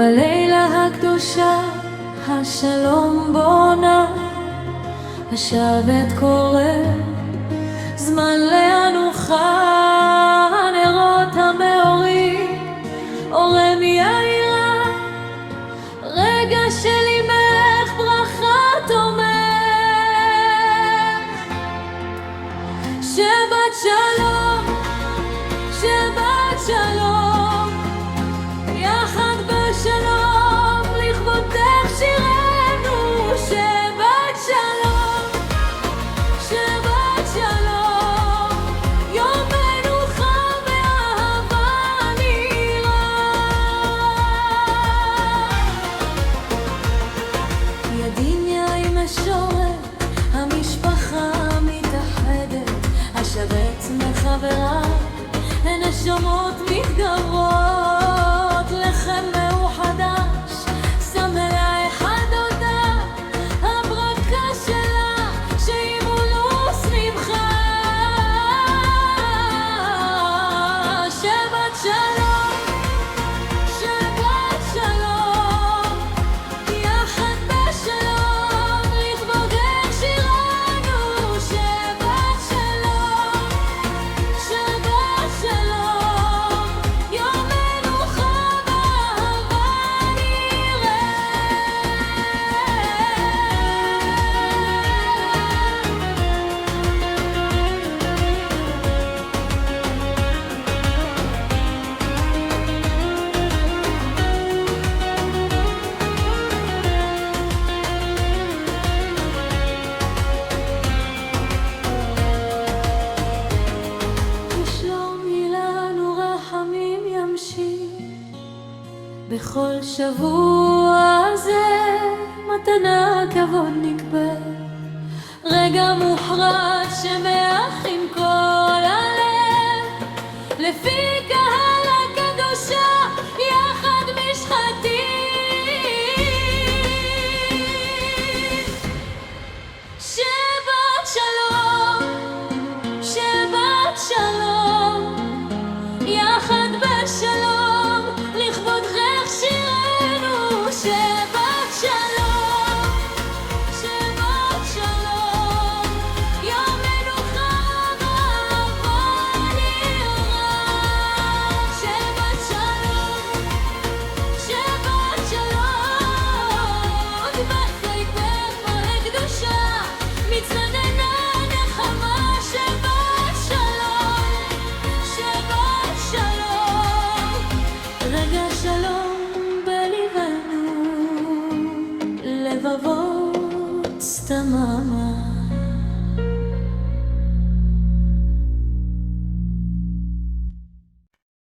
ובלילה הקדושה השלום בונה, השבת קורא זמן להנוחה, נרות המאורים אורם יאירה, רגע של אימך ברכה תומך. שבת שלום, שבת שלום, יחד בשלום לכבודך שירנו. שבת שלום, שבת שלום, יום מנוחה ואהבה נראה. ידיניה עם השורת, המשפחה מתאחדת, השרת מחברה, הנשמות מתגברות, לחם מאוחדש סמלה אחד אותה, הברכה שלה שימולו שמחה. שבת שלום, שבת שלום, יחד בשלום לכבודך שירנו. שבת שלום, שבת שלום, יום מנוחה ואהבה נראה. ושלום אילנו רחמים ימשיך בכל שבוע זה, מתנה כבוד נקבה, רגע מוחרט שמח עם כל הלב, לפי